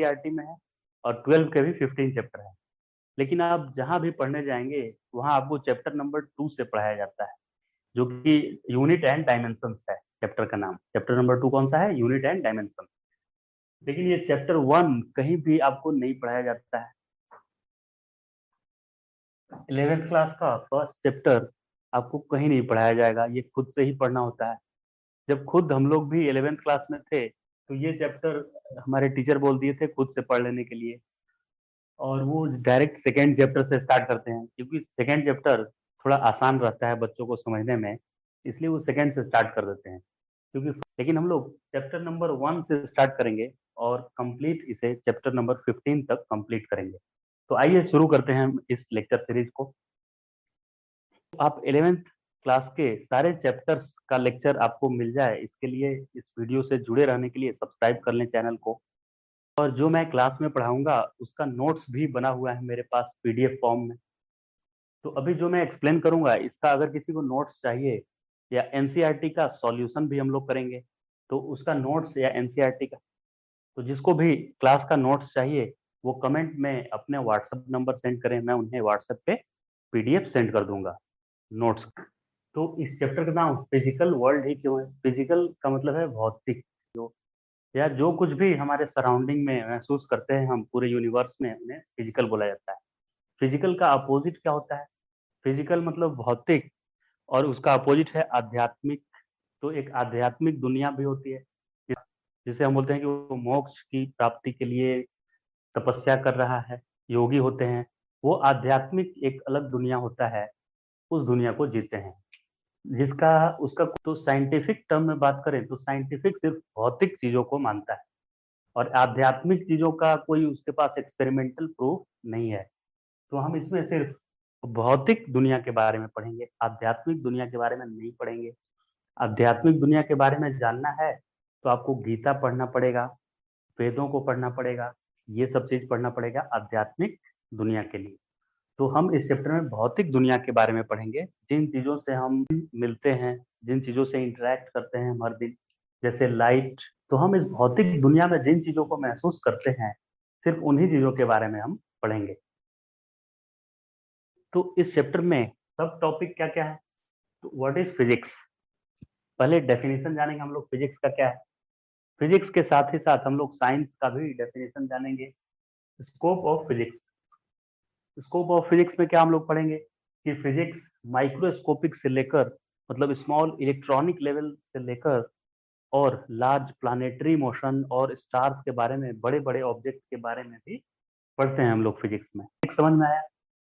NCERT में है और 12 के भी 15 चैप्टर है। लेकिन आप जहाँ भी पढ़ने जाएंगे वहाँ आपको चैप्टर नंबर 2 से पढ़ाया जाता है, जो कि यूनिट एंड डायमेंशंस है। चैप्टर का नाम, चैप्टर नंबर 2 कौन सा है? Unit and dimension. लेकिन ये चैप्टर 1 कहीं भी आपको नहीं पढ़ाया जाता है। 11th क्लास का फर्स्ट चैप्टर आपको कहीं नहीं पढ़ाया जाएगा, ये खुद से ही पढ़ना होता है। जब खुद हम लोग भी 11th क्लास में थे तो ये चैप्टर हमारे टीचर बोल दिए थे खुद से पढ़ लेने के लिए, और वो डायरेक्ट सेकेंड चैप्टर से स्टार्ट करते हैं, क्योंकि सेकेंड चैप्टर थोड़ा आसान रहता है बच्चों को समझने में, इसलिए वो सेकेंड से स्टार्ट कर देते हैं। क्योंकि लेकिन हम लोग चैप्टर नंबर 1 से स्टार्ट करेंगे और कंप्लीट इसे चैप्टर नंबर 15 तक कंप्लीट करेंगे। तो आइए शुरू करते हैं इस लेक्चर सीरीज को। आप 11th क्लास के सारे चैप्टर्स का लेक्चर आपको मिल जाए, इसके लिए इस वीडियो से जुड़े रहने के लिए सब्सक्राइब कर लें चैनल को। और जो मैं क्लास में पढ़ाऊंगा उसका नोट्स भी बना हुआ है मेरे पास पीडीएफ फॉर्म में। तो अभी जो मैं एक्सप्लेन करूंगा इसका अगर किसी को नोट्स चाहिए या एनसीईआरटी का सॉल्यूशन भी हम लोग करेंगे, तो उसका नोट्स या एनसीईआरटी का, तो जिसको भी क्लास का नोट्स चाहिए वो कमेंट में अपने व्हाट्सएप नंबर सेंड करें, मैं उन्हें व्हाट्सएप पे पीडीएफ सेंड कर दूंगा नोट्स। तो इस चैप्टर का नाम फिजिकल वर्ल्ड ही क्यों है? फिजिकल का मतलब है भौतिक, जो या जो कुछ भी हमारे सराउंडिंग में महसूस करते हैं हम पूरे यूनिवर्स में, उन्हें फिजिकल बोला जाता है। फिजिकल का अपोजिट क्या होता है? फिजिकल मतलब भौतिक, और उसका अपोजिट है आध्यात्मिक। तो एक आध्यात्मिक दुनिया भी होती है, जिसे हम बोलते हैं कि वो मोक्ष की प्राप्ति के लिए तपस्या कर रहा है, योगी होते हैं। वो आध्यात्मिक एक अलग दुनिया होता है, उस दुनिया को जीते हैं। जिसका उसका तो साइंटिफिक टर्म में बात करें तो साइंटिफिक सिर्फ भौतिक चीजों को मानता है, और आध्यात्मिक चीजों का कोई उसके पास एक्सपेरिमेंटल प्रूफ नहीं है। तो हम इसमें सिर्फ भौतिक दुनिया के बारे में पढ़ेंगे, आध्यात्मिक दुनिया के बारे में नहीं पढ़ेंगे। आध्यात्मिक दुनिया के बारे में जानना है तो आपको गीता पढ़ना पड़ेगा, वेदों को पढ़ना पड़ेगा, ये सब चीज पढ़ना पड़ेगा आध्यात्मिक दुनिया के लिए। तो हम इस चैप्टर में भौतिक दुनिया के बारे में पढ़ेंगे, जिन चीजों से हम मिलते हैं, जिन चीजों से इंटरेक्ट करते हैं हम हर दिन, जैसे लाइट। तो हम इस भौतिक दुनिया में जिन चीजों को महसूस करते हैं, सिर्फ उन्हीं चीजों के बारे में हम पढ़ेंगे। तो इस चैप्टर में सब टॉपिक क्या क्या है? तो व्हाट इज फिजिक्स, पहले डेफिनेशन जानेंगे हम लोग फिजिक्स का क्या है। फिजिक्स के साथ ही साथ हम लोग साइंस का भी डेफिनेशन जानेंगे। Scope of physics, scope of physics में क्या हम लोग पढ़ेंगे कि फिजिक्स माइक्रोस्कोपिक से लेकर, मतलब स्मॉल इलेक्ट्रॉनिक लेवल से लेकर, और लार्ज प्लानेटरी मोशन और स्टार्स के बारे में, बड़े बड़े ऑब्जेक्ट के बारे में भी पढ़ते हैं हम लोग फिजिक्स में। समझ में आया?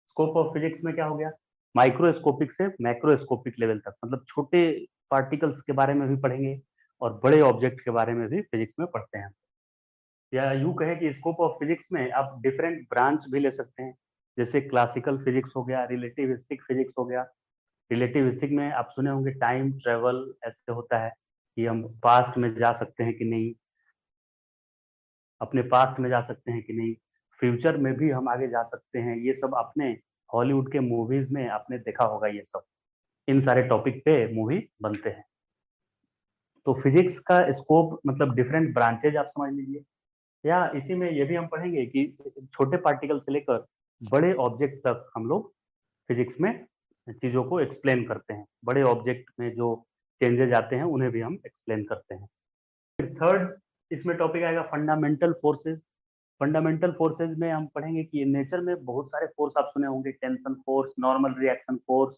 स्कोप ऑफ फिजिक्स में क्या हो गया, माइक्रोस्कोपिक से मैक्रोस्कोपिक लेवल तक, मतलब छोटे पार्टिकल्स के बारे में भी पढ़ेंगे और बड़े ऑब्जेक्ट के बारे में भी फिजिक्स में पढ़ते हैं। या यूं कहें कि स्कोप ऑफ फिजिक्स में आप डिफरेंट ब्रांच भी ले सकते हैं, जैसे क्लासिकल फिजिक्स हो गया, रिलेटिविस्टिक फिजिक्स हो गया। रिलेटिविस्टिक में आप सुने होंगे टाइम ट्रेवल ऐसे होता है कि हम पास्ट में जा सकते हैं कि नहीं, अपने पास्ट में जा सकते हैं कि नहीं, फ्यूचर में भी हम आगे जा सकते हैं। ये सब आपने हॉलीवुड के मूवीज में आपने देखा होगा, ये सब इन सारे टॉपिक पे मूवी बनते हैं। तो फिजिक्स का स्कोप मतलब डिफरेंट ब्रांचेज आप समझ लीजिए। या इसी में ये भी हम पढ़ेंगे कि छोटे पार्टिकल से लेकर बड़े ऑब्जेक्ट तक हम लोग फिजिक्स में चीजों को एक्सप्लेन करते हैं। बड़े ऑब्जेक्ट में जो चेंजेज आते हैं उन्हें भी हम एक्सप्लेन करते हैं। फिर थर्ड इसमें टॉपिक आएगा फंडामेंटल फोर्सेज। फंडामेंटल फोर्सेज में हम पढ़ेंगे कि नेचर में बहुत सारे फोर्स आप सुने होंगे, tension force, normal reaction force,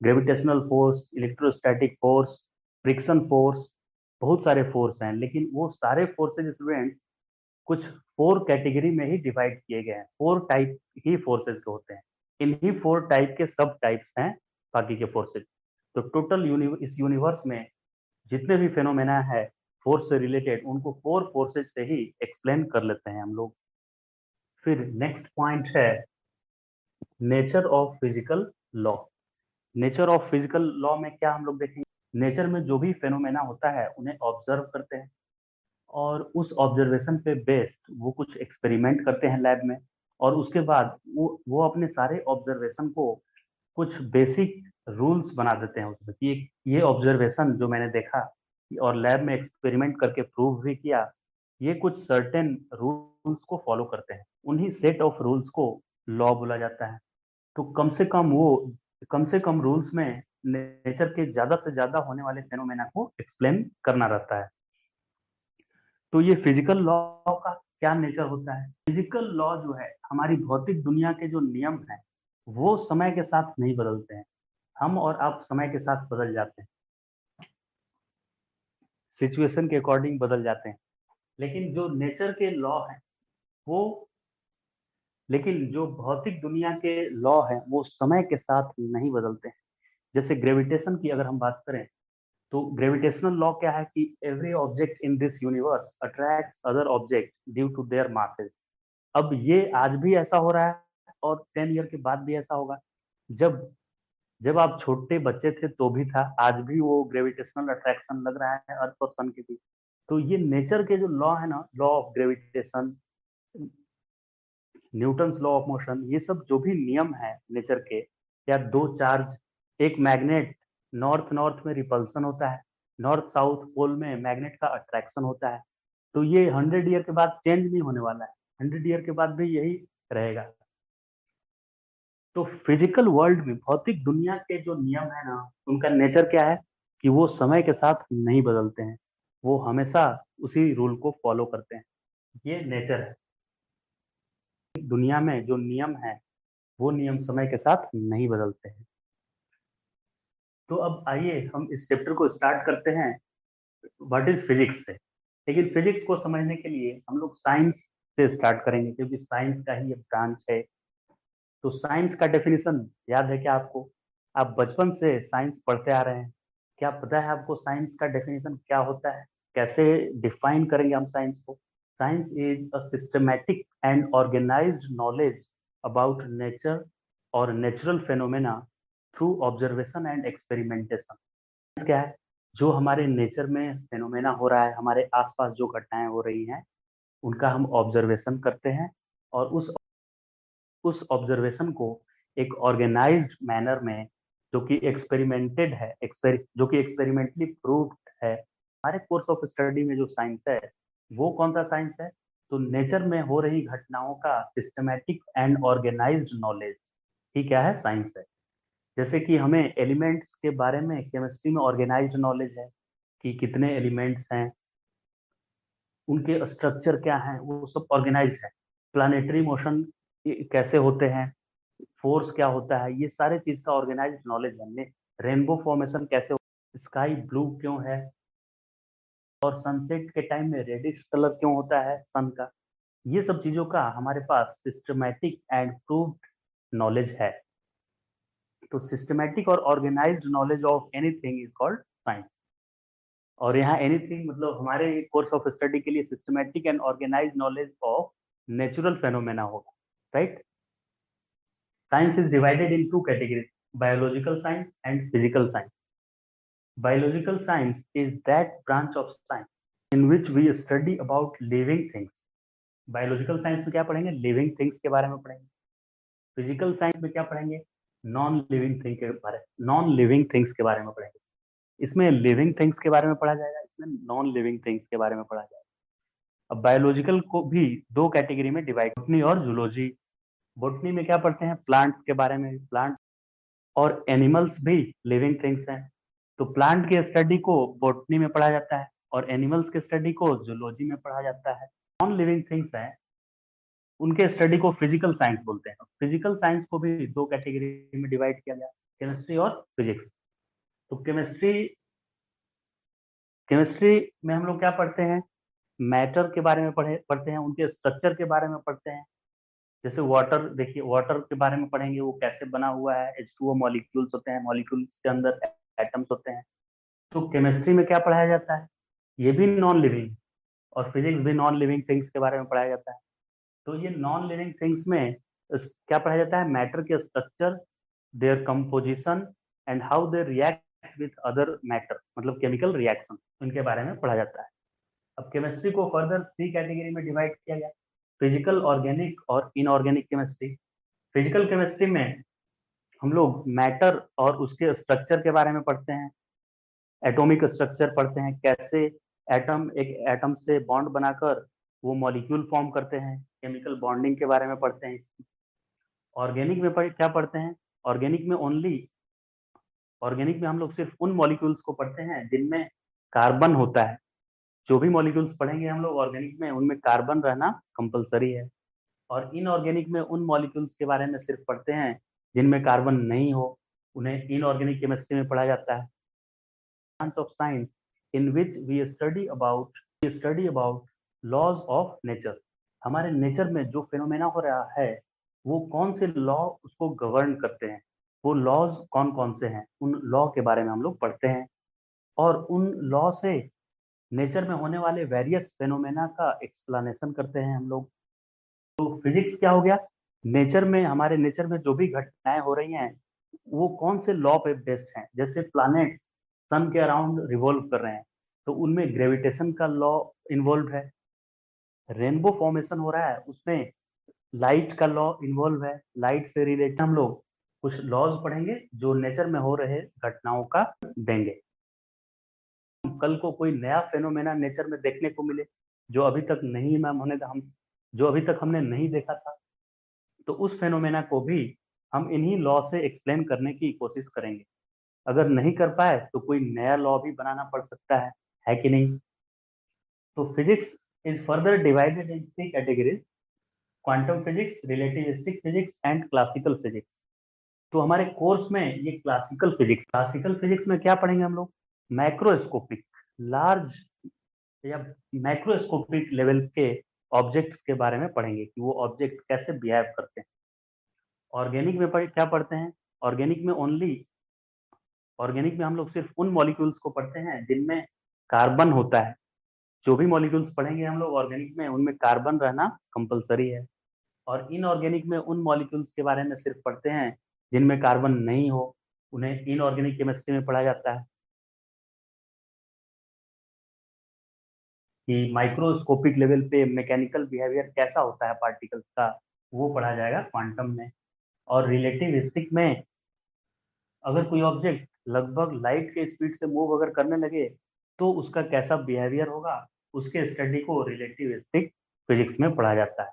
gravitational force, electrostatic force, friction force, बहुत सारे फोर्स हैं। लेकिन वो सारे फोर्सेज स्टूडेंट्स कुछ 4 कैटेगरी में ही डिवाइड किए गए हैं। 4 टाइप ही फोर्सेज के होते हैं, इन्हीं 4 टाइप के सब टाइप्स हैं बाकी के फोर्सेज। तो टोटल इस यूनिवर्स में जितने भी फेनोमेना है फोर्स से रिलेटेड, उनको 4 फोर्सेज से ही एक्सप्लेन कर लेते हैं हम लोग। फिर नेक्स्ट पॉइंट है nature of physical law. Nature of physical law में क्या हम लोग देखेंगे, नेचर में जो भी फेनोमेना होता है उन्हें ऑब्जर्व करते हैं, और उस ऑब्जर्वेशन पे बेस्ड वो कुछ एक्सपेरिमेंट करते हैं लैब में, और उसके बाद वो अपने सारे ऑब्जर्वेशन को कुछ बेसिक रूल्स बना देते हैं उसमें कि ये ऑब्जर्वेशन जो मैंने देखा और लैब में एक्सपेरिमेंट करके प्रूव भी किया, ये कुछ सर्टेन रूल्स को फॉलो करते हैं, उन्हीं सेट ऑफ रूल्स को लॉ बोला जाता है। तो कम से कम रूल्स में नेचर के ज्यादा से ज्यादा होने वाले फेनोमेना को एक्सप्लेन करना रहता है। तो ये फिजिकल लॉ का क्या नेचर होता है? फिजिकल लॉ जो है, हमारी भौतिक दुनिया के जो नियम हैं वो समय के साथ नहीं बदलते हैं। हम और आप समय के साथ बदल जाते हैं, सिचुएशन के अकॉर्डिंग बदल जाते हैं। लेकिन जो नेचर के लॉ हैं वो लेकिन जो भौतिक दुनिया के लॉ हैं वो समय के साथ नहीं बदलते हैं। जैसे ग्रेविटेशन की अगर हम बात करें, तो ग्रेविटेशनल लॉ क्या है कि every object in this universe attracts other object due to their masses. अब ये आज भी ऐसा हो रहा है और 10 ईयर के बाद भी ऐसा होगा। जब जब आप छोटे बच्चे थे तो भी था, आज भी वो ग्रेविटेशनल अट्रैक्शन लग रहा है अर्थ और सन के बीच। तो ये नेचर के जो लॉ है ना, law of gravitation, Newton's law of motion, ये सब जो भी नियम है नेचर के, या दो चार्ज, एक मैग्नेट, नॉर्थ नॉर्थ में रिपल्सन होता है, नॉर्थ साउथ पोल में मैग्नेट का अट्रैक्शन होता है। तो ये 100 ईयर के बाद चेंज नहीं होने वाला है, 100 ईयर के बाद भी यही रहेगा। तो फिजिकल वर्ल्ड में, भौतिक दुनिया के जो नियम है ना, उनका नेचर क्या है कि वो समय के साथ नहीं बदलते हैं, वो हमेशा उसी रूल को फॉलो करते हैं। ये नेचर है। दुनिया में जो नियम है वो नियम समय के साथ नहीं बदलते हैं। तो अब आइए हम इस चैप्टर को स्टार्ट करते हैं व्हाट इज फिजिक्स से। लेकिन फिजिक्स को समझने के लिए हम लोग साइंस से स्टार्ट करेंगे, क्योंकि साइंस का ही ये ब्रांच है। तो साइंस का डेफिनेशन याद है क्या आपको? आप बचपन से साइंस पढ़ते आ रहे हैं। क्या पता है आपको साइंस का डेफिनेशन क्या होता है? कैसे डिफाइन करेंगे हम साइंस को? Science is a systematic and organised knowledge about nature और natural phenomena through observation and experimentation. क्या है? जो हमारे नेचर में फेनोमेना हो रहा है, हमारे आसपास जो घटनाएं हो रही हैं, उनका हम ऑब्जर्वेशन करते हैं और उस ऑब्जर्वेशन को एक ऑर्गेनाइज्ड मैनर में, जो कि एक्सपेरिमेंटेड है, जो कि एक्सपेरिमेंटली प्रूव्ड है। हमारे कोर्स ऑफ स्टडी में जो साइंस है वो कौन सा साइंस है? तो नेचर में हो रही घटनाओं का सिस्टमैटिक एंड ऑर्गेनाइज्ड नॉलेज ही क्या है? साइंस है। जैसे कि हमें एलिमेंट्स के बारे में केमिस्ट्री में ऑर्गेनाइज्ड नॉलेज है कि कितने एलिमेंट्स हैं, उनके स्ट्रक्चर क्या हैं, वो सब ऑर्गेनाइज्ड है। प्लानेटरी मोशन कैसे होते हैं, फोर्स क्या होता है, ये सारे चीज का ऑर्गेनाइज्ड नॉलेज है। रेनबो फॉर्मेशन कैसे, स्काई ब्लू क्यों है, और सनसेट के टाइम में रेडिश कलर क्यों होता है सन का, ये सब चीजों का हमारे पास सिस्टमैटिक एंड प्रूव्ड नॉलेज है। तो सिस्टमैटिक और organised knowledge of anything is called science. और यहाँ एनीथिंग मतलब हमारे कोर्स ऑफ स्टडी के लिए systematic and organised knowledge of natural phenomena होगा, right? Science is divided in two categories, biological science and physical science. Biological science is that branch of science in which we study about living things. Biological science में क्या पढ़ेंगे? Living things के बारे में पढ़ेंगे। Physical science में क्या पढ़ेंगे? नॉन लिविंग थिंग्स के बारे में पढ़ेंगे। इसमें लिविंग थिंग्स के बारे में पढ़ा जाएगा, इसमें नॉन लिविंग थिंग्स के बारे में पढ़ा जाएगा। अब बायोलॉजिकल को भी दो कैटेगरी में डिवाइड, बोटनी और जूलॉजी। बोटनी में क्या पढ़ते हैं? प्लांट्स के बारे में। प्लांट और एनिमल्स भी लिविंग थिंग्स हैं। तो प्लांट के स्टडी को बॉटनी में पढ़ा जाता है और एनिमल्स के स्टडी को जूलॉजी में पढ़ा जाता है। नॉन लिविंग थिंग्स हैं, उनके स्टडी को फिजिकल साइंस बोलते हैं। फिजिकल साइंस को भी दो कैटेगरी में डिवाइड किया गया, केमिस्ट्री और फिजिक्स। तो केमिस्ट्री में हम लोग क्या पढ़ते हैं? मैटर के बारे में पढ़ते हैं, उनके स्ट्रक्चर के बारे में पढ़ते हैं। जैसे वाटर, देखिए वाटर के बारे में पढ़ेंगे, वो कैसे बना हुआ है। H2O मॉलिक्यूल्स होते हैं, मॉलिक्यूल्स के अंदर एटम्स होते हैं। तो केमिस्ट्री में क्या पढ़ाया जाता है? ये भी नॉन लिविंग, और फिजिक्स भी नॉन लिविंग थिंग्स के बारे में पढ़ाया जाता है। तो ये नॉन लिविंग थिंग्स में क्या पढ़ाया जाता है? मैटर के structure, their composition and how they react with other matter, मतलब केमिकल रिएक्शन, उनके बारे में पढ़ा जाता है। अब केमिस्ट्री को फर्दर 3 कैटेगरी में डिवाइड किया गया, फिजिकल, ऑर्गेनिक और इनऑर्गेनिक केमिस्ट्री। फिजिकल केमिस्ट्री में हम लोग मैटर और उसके स्ट्रक्चर के बारे में पढ़ते हैं, एटॉमिक स्ट्रक्चर पढ़ते हैं, कैसे एटम एक एटम से बॉन्ड बनाकर वो मॉलिक्यूल फॉर्म करते हैं, केमिकल बॉन्डिंग के बारे में पढ़ते हैं। ऑर्गेनिक में क्या पढ़ते हैं? ऑर्गेनिक में ओनली ऑर्गेनिक में हम लोग सिर्फ उन मॉलिक्यूल्स को पढ़ते हैं जिनमें कार्बन होता है। जो भी मॉलिक्यूल्स पढ़ेंगे हम लोग ऑर्गेनिक में, उनमें कार्बन रहना कंपलसरी है। और इनऑर्गेनिक में उन मॉलिक्यूल्स के बारे में सिर्फ पढ़ते हैं जिनमें कार्बन नहीं हो, उन्हें इनऑर्गेनिक केमिस्ट्री में पढ़ा जाता है। Branch of science in which we study about laws of nature. हमारे नेचर में जो फिनोमेना हो रहा है वो कौन से लॉ उसको गवर्न करते हैं, वो लॉज कौन कौन से हैं, उन लॉ के बारे में हम लोग पढ़ते हैं। और उन लॉ से नेचर में होने वाले वेरियस फेनोमेना का एक्सप्लेनेशन करते हैं हम लोग। तो फिजिक्स क्या हो गया? नेचर में, हमारे नेचर में जो भी घटनाएं हो रही हैं वो कौन से लॉ पे बेस्ड हैं। जैसे प्लैनेट्स सन के अराउंड रिवॉल्व कर रहे हैं तो उनमें ग्रेविटेशन का लॉ इन्वॉल्व है। रेनबो फॉर्मेशन हो रहा है उसमें लाइट का लॉ इन्वॉल्व है। लाइट से रिलेटेड हम लोग कुछ लॉज पढ़ेंगे जो नेचर में हो रहे घटनाओं का देंगे। कल को कोई नया फेनोमेना नेचर में देखने को मिले जो अभी तक नहीं मैम होने हम जो अभी तक हमने नहीं देखा था, तो उस फेनोमेना को भी हम इन्हीं लॉ से एक्सप्लेन करने की कोशिश करेंगे। अगर नहीं कर पाए तो कोई नया लॉ भी बनाना पड़ सकता है कि नहीं? तो physics is further divided in three categories: quantum physics, relativistic physics and classical physics. तो हमारे कोर्स में ये क्लासिकल फिजिक्स में क्या पढ़ेंगे हम लोग? मैक्रोस्कोपिक, लार्ज या मैक्रोस्कोपिक लेवल के ऑब्जेक्ट्स के बारे में पढ़ेंगे कि वो ऑब्जेक्ट कैसे बिहेव करते हैं। ऑर्गेनिक में क्या पढ़ते हैं? ऑर्गेनिक में ओनली ऑर्गेनिक में हम लोग सिर्फ उन मॉलिक्यूल्स को पढ़ते हैं जिनमें कार्बन होता है। जो भी मॉलिक्यूल्स पढ़ेंगे हम लोग ऑर्गेनिक में, उनमें कार्बन रहना कंपलसरी है। और इनऑर्गेनिक में उन मॉलिक्यूल्स के बारे में सिर्फ पढ़ते हैं जिनमें कार्बन नहीं हो, उन्हें इनऑर्गेनिक केमिस्ट्री में पढ़ा जाता है। कि माइक्रोस्कोपिक लेवल पे मैकेनिकल बिहेवियर कैसा होता है पार्टिकल्स का, वो पढ़ा जाएगा क्वांटम में। और रिलेटिविस्टिक में अगर कोई ऑब्जेक्ट लगभग लाइट के स्पीड से मूव अगर करने लगे तो उसका कैसा बिहेवियर होगा, उसके स्टडी को रिलेटिविस्टिक फिजिक्स में पढ़ा जाता है।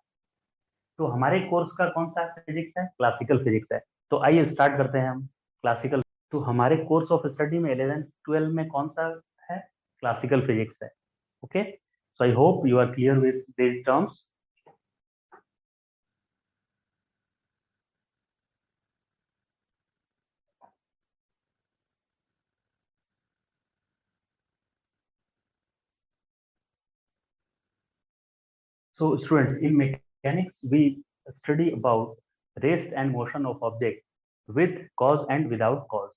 तो हमारे कोर्स का कौन सा फिजिक्स है? क्लासिकल फिजिक्स है। तो आइए स्टार्ट करते हैं हम क्लासिकल। तो हमारे कोर्स ऑफ स्टडी में 11th 12th में कौन सा है? क्लासिकल फिजिक्स है। Okay, so I hope you are clear with these terms. So students, in mechanics we study about rest and motion of object with cause and without cause.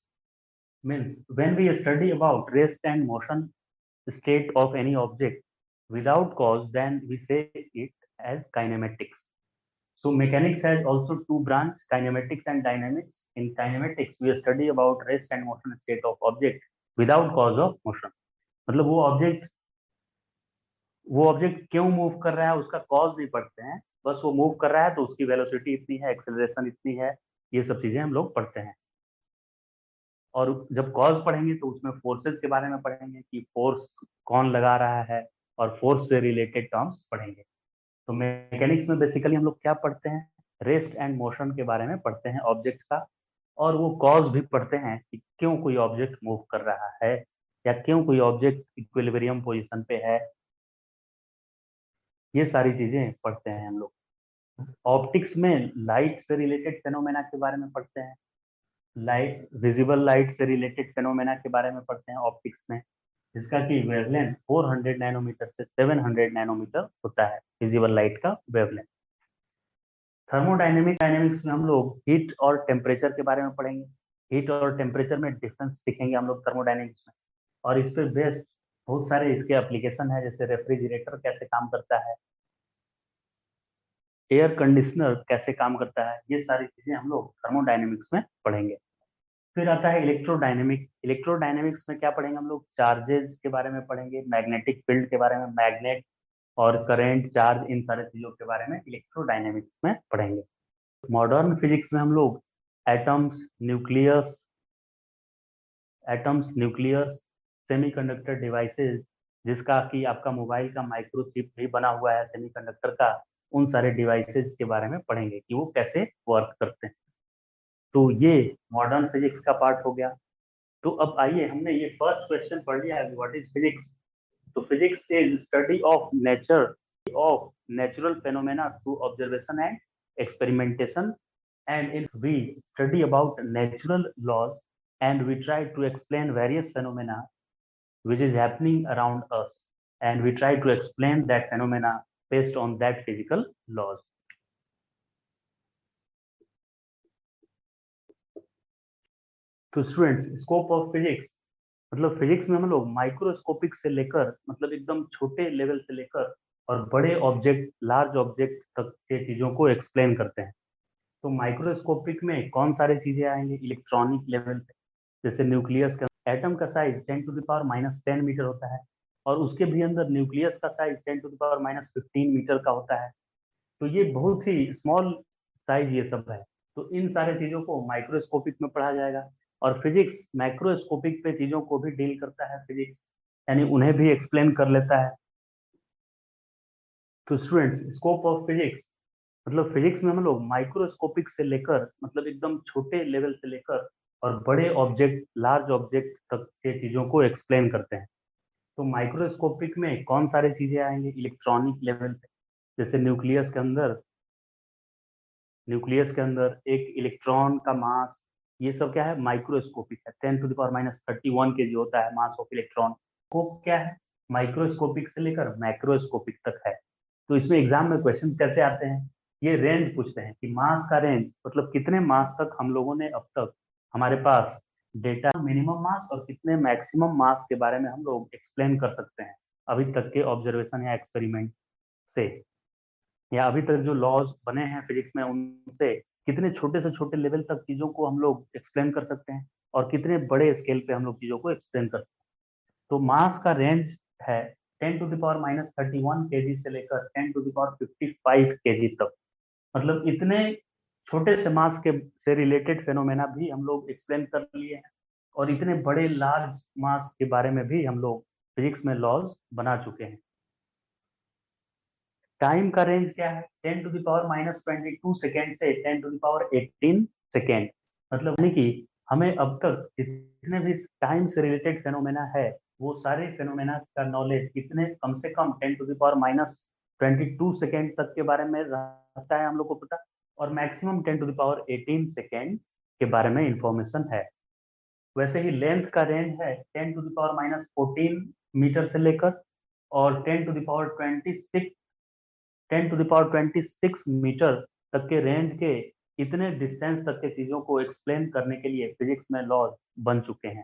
Means when we study about rest and motion state of any object without cause, then we say it as kinematics. So mechanics has also two branch, kinematics and dynamics. In kinematics we study about rest and motion state of object without cause of motion. मतलब वो object क्यों move कर रहा है उसका cause नहीं पढ़ते हैं, बस वो मूव कर रहा है तो उसकी वेलोसिटी इतनी है, एक्सेलरेशन इतनी है, ये सब चीजें हम लोग पढ़ते हैं। और जब कॉज पढ़ेंगे तो उसमें फोर्सेस के बारे में पढ़ेंगे कि फोर्स कौन लगा रहा है, और फोर्स से रिलेटेड टर्म्स पढ़ेंगे। तो मैकेनिक्स में बेसिकली हम लोग क्या पढ़ते हैं? रेस्ट एंड मोशन के बारे में पढ़ते हैं ऑब्जेक्ट का, और वो कॉज भी पढ़ते हैं कि क्यों कोई ऑब्जेक्ट मूव कर रहा है या क्यों कोई ऑब्जेक्ट इक्विलिब्रियम पोजिशन पे है। ये सारी चीजें पढ़ते हैं हम लोग। ऑप्टिक्स में लाइट से रिलेटेड फेनोमेना के बारे में पढ़ते हैं। विजिबल लाइट से रिलेटेड फेनोमेना के बारे में पढ़ते हैं ऑप्टिक्स में, जिसका कि वेवलेंथ 400 नैनोमीटर से 700 नैनोमीटर होता है, विजिबल लाइट का वेवलेंथ। डायनेमिक्स में हम लोग हीट और टेम्परेचर के बारे में पढ़ेंगे। हीट और टेम्परेचर में डिफरेंस सीखेंगे हम लोग थर्मोडायनेमिक्स में। और इस पे बेस्ड बहुत सारे इसके एप्लीकेशन है, जैसे रेफ्रिजरेटर कैसे काम करता है, एयर कंडीशनर कैसे काम करता है, ये सारी चीजें हम लोग थर्मोडायनेमिक्स में पढ़ेंगे। फिर आता है इलेक्ट्रोडायनेमिक्स में क्या पढ़ेंगे हम लोग? चार्जेस के बारे में पढ़ेंगे, मैग्नेटिक फील्ड के बारे में, मैग्नेट और करंट, चार्ज, इन सारे चीजों के बारे में इलेक्ट्रोडायनेमिक्स में पढ़ेंगे। मॉडर्न फिजिक्स में हम लोग एटम्स, न्यूक्लियस, सेमीकंडक्टर डिवाइसेस जिसका कि आपका मोबाइल का माइक्रोचिप भी बना हुआ है सेमीकंडक्टर का, उन सारे डिवाइसेज के बारे में पढ़ेंगे कि वो कैसे वर्क करते हैं। तो ये मॉडर्न फिजिक्स का पार्ट हो गया। तो अब आइए, हमने ये फर्स्ट क्वेश्चन पढ़ लिया, व्हाट इज फिजिक्स। तो physics is study of nature of natural phenomena through observation and experimentation, and in we study about natural laws and we try to explain various phenomena which is happening around us, and we try to explain that phenomena based on that physical laws. तो students, scope of physics मतलब physics में हम लोग microscopic से लेकर मतलब एकदम छोटे लेवल से लेकर और बड़े ऑब्जेक्ट, लार्ज ऑब्जेक्ट तक के चीजों को एक्सप्लेन करते हैं। तो माइक्रोस्कोपिक में कौन सारी चीजें आएंगे? इलेक्ट्रॉनिक लेवल पे, जैसे न्यूक्लियस का एटम का साइज 10⁻⁻10 मीटर होता है, और उसके भी अंदर न्यूक्लियस का साइज 10⁻⁻15 मीटर का होता है। तो ये बहुत ही स्मॉल साइज ये सब है। तो इन सारे चीजों को माइक्रोस्कोपिक में पढ़ा जाएगा। और फिजिक्स मैक्रोस्कोपिक पे चीजों को भी डील करता है फिजिक्स, यानी उन्हें भी एक्सप्लेन कर लेता है। तो स्टूडेंट्स, स्कोप ऑफ फिजिक्स मतलब फिजिक्स में हम लोग माइक्रोस्कोपिक से लेकर मतलब एकदम छोटे लेवल से लेकर और बड़े ऑब्जेक्ट, लार्ज ऑब्जेक्ट तक के चीजों को एक्सप्लेन करते हैं। तो माइक्रोस्कोपिक में कौन सारी चीजें आएंगे? इलेक्ट्रॉनिक लेवल पे, जैसे न्यूक्लियस के अंदर एक इलेक्ट्रॉन का मास, ये सब क्या है? माइक्रोस्कोपिक है। 10⁻31 kg होता है मास ऑफ इलेक्ट्रॉन। स्कोप क्या है? माइक्रोस्कोपिक से लेकर मैक्रोस्कोपिक तक है। तो इसमें एग्जाम में क्वेश्चन कैसे आते हैं? ये रेंज पूछते हैं कि मास का रेंज मतलब कितने मास तक हम लोगों ने अब तक हमारे पास डेटा, मिनिमम मास और कितने मैक्सिमम मास के बारे में हम लोग एक्सप्लेन कर सकते हैं अभी तक के ऑब्जर्वेशन या एक्सपेरिमेंट से, या अभी तक जो लॉज बने हैं फिजिक्स में उनसे कितने छोटे से छोटे लेवल तक चीजों को हम लोग एक्सप्लेन कर सकते हैं और कितने बड़े स्केल पे हम लोग चीजों को एक्सप्लेन कर सकते हैं। तो मास का रेंज है 10⁻31 kg से लेकर 10⁻55 kg तक। मतलब इतने छोटे से मास के से रिलेटेड फेनोमेना भी हम लोग एक्सप्लेन कर लिए हैं, और इतने बड़े लार्ज मास के बारे में भी हम लोग फिजिक्स में लॉज बना चुके हैं। टाइम का रेंज क्या है? 10⁻22 सेकेंड से 10⁻18 सेकेंड। मतलब यानी कि हमें अब तक जितने भी टाइम से रिलेटेड फेनोमेना है, वो सारे फेनोमेना का नॉलेज कितने, कम से कम 10⁻22 सेकेंड तक के बारे में रहता है हम लोग को पता, और मैक्सिमम 10⁻18 सेकेंड के बारे में इंफॉर्मेशन है। वैसे ही लेंथ का रेंज है 10⁻14 मीटर से लेकर और 10⁻26 मीटर तक के रेंज के इतने डिस्टेंस तक के चीजों को एक्सप्लेन करने के लिए फिजिक्स में लॉज बन चुके हैं।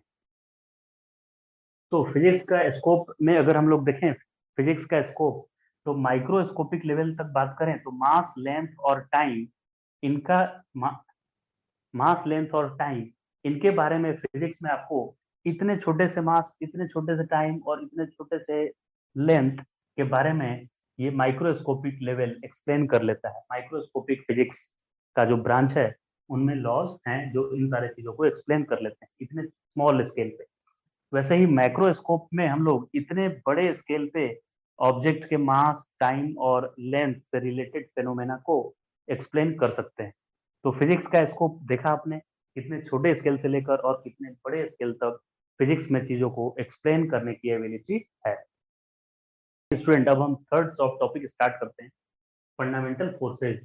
तो फिजिक्स का स्कोप में अगर हम लोग देखें, फिजिक्स का स्कोप तो माइक्रोस्कोपिक लेवल तक बात करें तो मास, लेंथ और टाइम, इनका मास, लेंथ और टाइम, इनके बारे में फिजिक्स में आपको इतने छोटे से मास, इतने छोटे से टाइम और इतने छोटे से लेंथ के बारे में ये माइक्रोस्कोपिक लेवल एक्सप्लेन कर लेता है। माइक्रोस्कोपिक फिजिक्स का जो ब्रांच है उनमें लॉज हैं जो इन सारे चीजों को एक्सप्लेन कर लेते हैं इतने स्मॉल स्केल पे। वैसे ही मैक्रोस्कोप में हम लोग इतने बड़े स्केल पे ऑब्जेक्ट के मास, टाइम और लेंथ से रिलेटेड फेनोमेना को एक्सप्लेन कर सकते हैं। तो फिजिक्स का स्कोप देखा आपने, कितने छोटे स्केल से लेकर और कितने बड़े स्केल तक फिजिक्स में चीजों को एक्सप्लेन करने की एबिलिटी है। स्टूडेंट, अब हम थर्ड टॉपिक स्टार्ट करते हैं, फंडामेंटल फोर्सेज।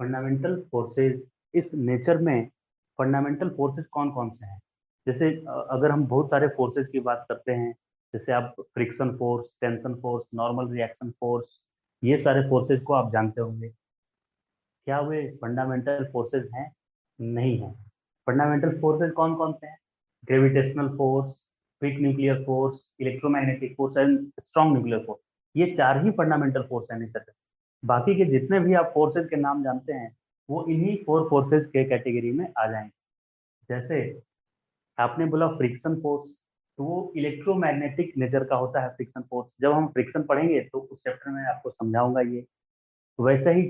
फंडामेंटल फोर्सेज, इस नेचर में फंडामेंटल फोर्सेज कौन कौन से हैं? जैसे अगर हम बहुत सारे फोर्सेज की बात करते हैं, जैसे आप friction force, tension force, normal reaction force, ये सारे फोर्सेज को आप जानते होंगे। क्या वे फंडामेंटल फोर्सेज हैं? नहीं है। फंडामेंटल फोर्सेज कौन कौन से हैं? Gravitational force, week nuclear force, electromagnetic force and strong nuclear force. ये चार ही फंडामेंटल फोर्स है नेचर के। बाकी के जितने भी आप फोर्सेज के नाम जानते हैं वो इन्हीं फोर फोर्सेज के कैटेगरी में आ जाएंगे। जैसे आपने बोला फ्रिक्शन फोर्स, तो वो इलेक्ट्रोमैग्नेटिक नेचर का होता है फ्रिक्शन फोर्स। जब हम फ्रिक्शन पढ़ेंगे तो उस चैप्टर में आपको समझाऊंगा ये। वैसे ही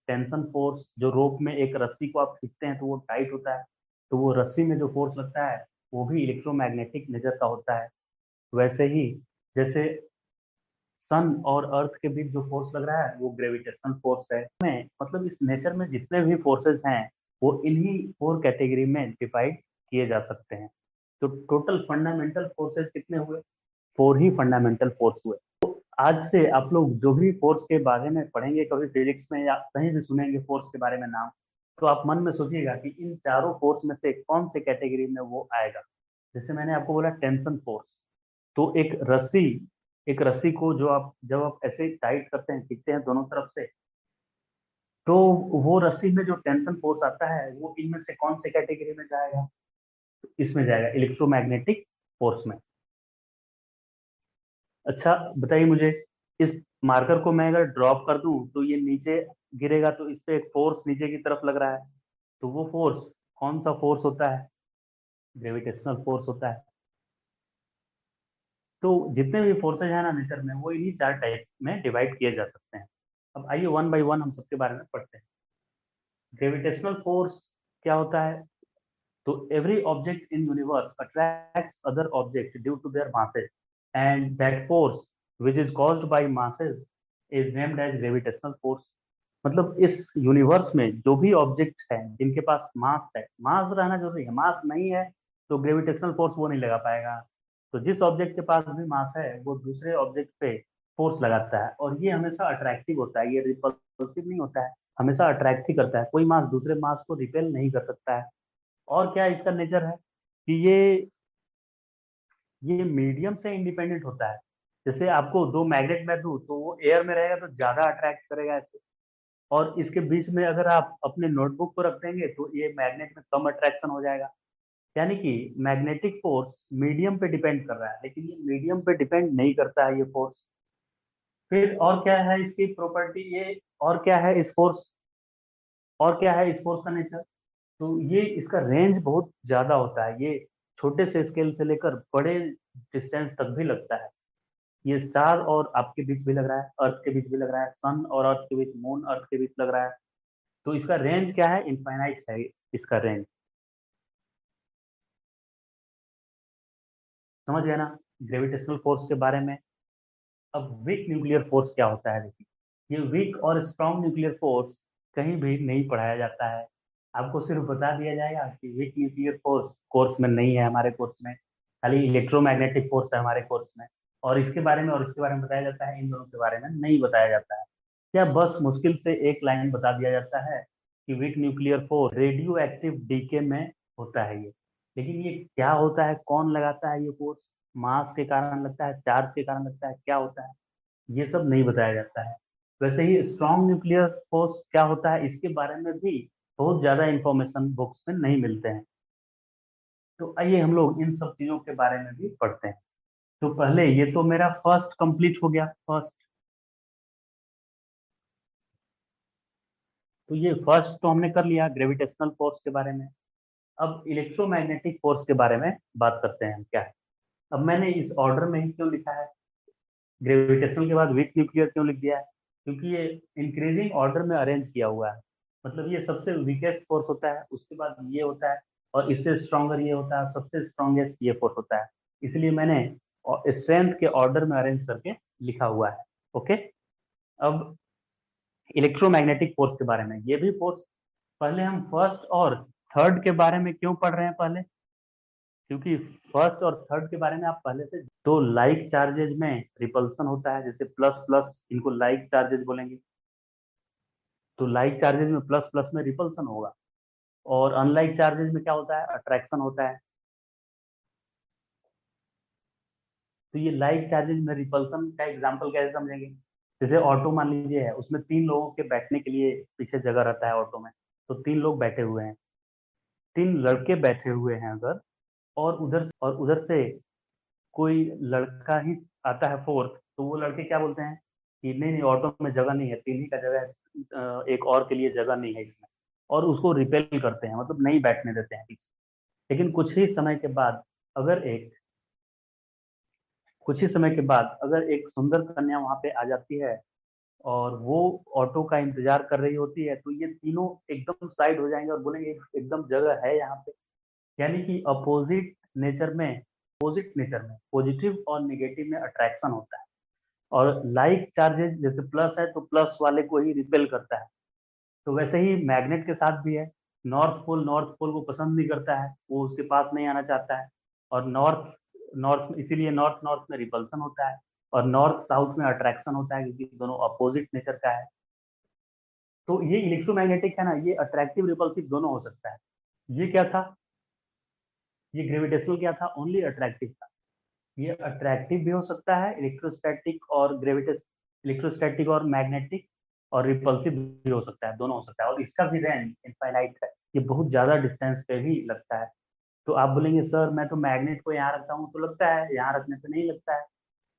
टेंशन फोर्स, जो रोप में एक रस्सी को आप खींचते हैं तो वो टाइट होता है, तो वो रस्सी में जो फोर्स लगता है वो भी इलेक्ट्रोमैग्नेटिक नेचर का होता है। वैसे ही जैसे सन और अर्थ के बीच जो फोर्स लग रहा है वो ग्रेविटेशनल फोर्स है। में मतलब इस नेचर में जितने भी फोर्सेस हैं वो इन्हीं 4 कैटेगरी में डिवाइड किए जा सकते हैं। तो टोटल फंडामेंटल फोर्सेस कितने हुए? 4 ही फंडामेंटल फोर्स हुए। आज से आप लोग जो भी फोर्स के बारे में पढ़ेंगे कभी फिजिक्स में या कहीं भी सुनेंगे फोर्स के बारे में नाम, तो आप मन में सोचिएगा कि इन चारों फोर्स में से कौन से कैटेगरी में वो आएगा। जैसे मैंने आपको बोला टेंशन फोर्स, तो एक रस्सी को जो आप जब आप ऐसे टाइट करते हैं, खींचते हैं दोनों तरफ से, तो वो रस्सी में जो टेंशन फोर्स आता है वो इनमें से कौन से कैटेगरी में जाएगा? इसमें जाएगा, इलेक्ट्रोमैग्नेटिक फोर्स में। अच्छा बताइए मुझे, इस मार्कर को मैं अगर ड्रॉप कर दूं तो ये नीचे गिरेगा, तो इस पे एक फोर्स नीचे की तरफ लग रहा है, तो वो फोर्स कौन सा फोर्स होता है? ग्रेविटेशनल फोर्स होता है। तो जितने भी फोर्सेज हैं ना नेचर में वो इन्हीं 4 टाइप में डिवाइड किए जा सकते हैं। अब आइए वन बाय वन हम सबके बारे में पढ़ते हैं। ग्रेविटेशनल फोर्स क्या होता है? तो every object in universe attracts other object due to their masses, and that force which is caused by masses is named as gravitational force। मतलब इस यूनिवर्स में जो भी ऑब्जेक्ट है जिनके पास मास है, मास रहना जरूरी है, मास नहीं है तो ग्रेविटेशनल फोर्स वो नहीं लगा पाएगा। तो जिस ऑब्जेक्ट के पास भी मास है वो दूसरे ऑब्जेक्ट पे फोर्स लगाता है, और ये हमेशा अट्रैक्टिव होता है, ये रिपल्सिव नहीं होता है, हमेशा अट्रैक्ट ही करता है। कोई मास दूसरे मास को रिपेल नहीं कर सकता है। और क्या इसका नेचर है कि ये मीडियम से इंडिपेंडेंट होता है। जैसे आपको दो मैग्नेट में दूं तो वो एयर में रहेगा तो ज्यादा अट्रैक्ट करेगा ऐसे, और इसके बीच में अगर आप अपने नोटबुक को रख देंगे तो ये मैग्नेट में कम अट्रैक्शन हो जाएगा। यानी कि मैग्नेटिक फोर्स मीडियम पे डिपेंड कर रहा है, लेकिन ये मीडियम पे डिपेंड नहीं करता है ये फोर्स। फिर और क्या है इसकी प्रॉपर्टी, ये और क्या है इस फोर्स, और क्या है इस फोर्स का नेचर? तो ये इसका रेंज बहुत ज्यादा होता है, ये छोटे से स्केल से लेकर बड़े डिस्टेंस तक भी लगता है। ये स्टार और आपके बीच भी लग रहा है, अर्थ के बीच भी लग रहा है, सन और अर्थ के बीच, मून अर्थ के बीच लग रहा है। तो इसका रेंज क्या है? इनफाइनाइट है इसका रेंज। समझ गए ना ग्रेविटेशनल फोर्स के बारे में? अब वीक न्यूक्लियर फोर्स क्या होता है देखिए। ये वीक और स्ट्रॉन्ग न्यूक्लियर फोर्स कहीं भी नहीं पढ़ाया जाता है। आपको सिर्फ बता दिया जाएगा कि वीक न्यूक्लियर फोर्स कोर्स में नहीं है, हमारे कोर्स में खाली इलेक्ट्रोमैग्नेटिक फोर्स है हमारे कोर्स में। और इसके बारे में और इसके बारे में बताया जाता है, इन दोनों के बारे में नहीं बताया जाता है। क्या बस मुश्किल से एक लाइन बता दिया जाता है कि weak nuclear force radioactive decay में होता है ये। लेकिन ये क्या होता है, कौन लगाता है ये फोर्स, मास के कारण लगता है, चार्ज के कारण लगता है, क्या होता है, ये सब नहीं बताया जाता है। वैसे ही स्ट्रॉन्ग न्यूक्लियर फोर्स क्या होता है इसके बारे में भी बहुत ज्यादा इंफॉर्मेशन बुक्स में नहीं मिलते हैं। तो आइए हम लोग इन सब चीजों के बारे में भी पढ़ते हैं। तो पहले ये तो मेरा फर्स्ट कंप्लीट हो गया, फर्स्ट। तो ये फर्स्ट तो हमने कर लिया ग्रेविटेशनल फोर्स के बारे में। अब इलेक्ट्रोमैग्नेटिक फोर्स के बारे में बात करते हैं क्या है। अब मैंने इस ऑर्डर में ही क्यों लिखा है, ग्रेविटेशनल के बाद वीक न्यूक्लियर क्यों लिख दिया है? क्योंकि ये इंक्रीजिंग ऑर्डर में अरेंज किया हुआ है। मतलब ये सबसे वीकेस्ट फोर्स होता है, उसके बाद ये होता है, और इससे स्ट्रॉन्गर ये होता है, सबसे स्ट्रॉन्गेस्ट ये फोर्स होता है। इसलिए मैंने स्ट्रेंथ के ऑर्डर में अरेंज करके लिखा हुआ है। ओके। अब इलेक्ट्रोमैग्नेटिक फोर्स के बारे में, ये भी फोर्स पहले हम फर्स्ट और थर्ड के बारे में क्यों पढ़ रहे हैं पहले? क्योंकि फर्स्ट और थर्ड के बारे में आप पहले से, तो लाइक चार्जेज में रिपल्सन होता है, जैसे प्लस प्लस इनको लाइक चार्जेज बोलेंगे। तो लाइक चार्जेज में प्लस प्लस में रिपल्सन होगा, और अनलाइक चार्जेज में क्या होता है, अट्रैक्शन होता है। तो ये लाइक चार्जेज में रिपल्सन का एग्जांपल कैसे समझेंगे? जैसे ऑटो मान लीजिए है, उसमें 3 लोगों के बैठने के लिए पीछे जगह रहता है ऑटो में। तो 3 लोग बैठे हुए हैं, 3 लड़के बैठे हुए हैं अगर, और उधर से कोई लड़का ही आता है फोर्थ, तो वो लड़के क्या बोलते हैं कि नहीं नहीं ऑटो में जगह नहीं है, 3 ही का जगह है, एक और के लिए जगह नहीं है इसमें, और उसको रिपेल करते हैं, मतलब नहीं बैठने देते हैं पीछे। लेकिन अगर एक कुछ ही समय के बाद अगर एक सुंदर कन्या वहां पे आ जाती है और वो ऑटो का इंतजार कर रही होती है, तो ये तीनों एकदम साइड हो जाएंगे और बोलेंगे एकदम जगह है यहाँ पे। यानी कि अपोजिट नेचर में अपोजिट नेचर में, पॉजिटिव और नेगेटिव में अट्रैक्शन होता है। और लाइक चार्जेस जैसे प्लस है तो प्लस वाले को ही रिपेल करता है। तो वैसे ही मैग्नेट के साथ भी है। नॉर्थ पोल को पसंद नहीं करता है, वो उसके पास नहीं आना चाहता है। और नॉर्थ नॉर्थ इसीलिए नॉर्थ नॉर्थ में रिपल्सन होता है, और नॉर्थ साउथ में अट्रैक्शन होता है, क्योंकि दोनों अपोजिट नेचर का है। तो ये इलेक्ट्रोमैग्नेटिक है ना, ये अट्रैक्टिव रिपल्सिव दोनों हो सकता है। ये क्या था, ये ग्रेविटेशनल क्या था, ओनली अट्रैक्टिव था। ये अट्रैक्टिव भी हो सकता है, इलेक्ट्रोस्टैटिक और ग्रेविटेश इलेक्ट्रोस्टैटिक और मैग्नेटिक, और रिपल्सिव भी हो सकता है, दोनों हो सकता है। और इसका भी रेंज इनफाइनाइट है, ये बहुत ज्यादा डिस्टेंस पे भी लगता है। तो आप बोलेंगे सर मैं तो मैग्नेट को यहाँ रखता हूँ तो लगता है, यहाँ रखने से नहीं लगता है।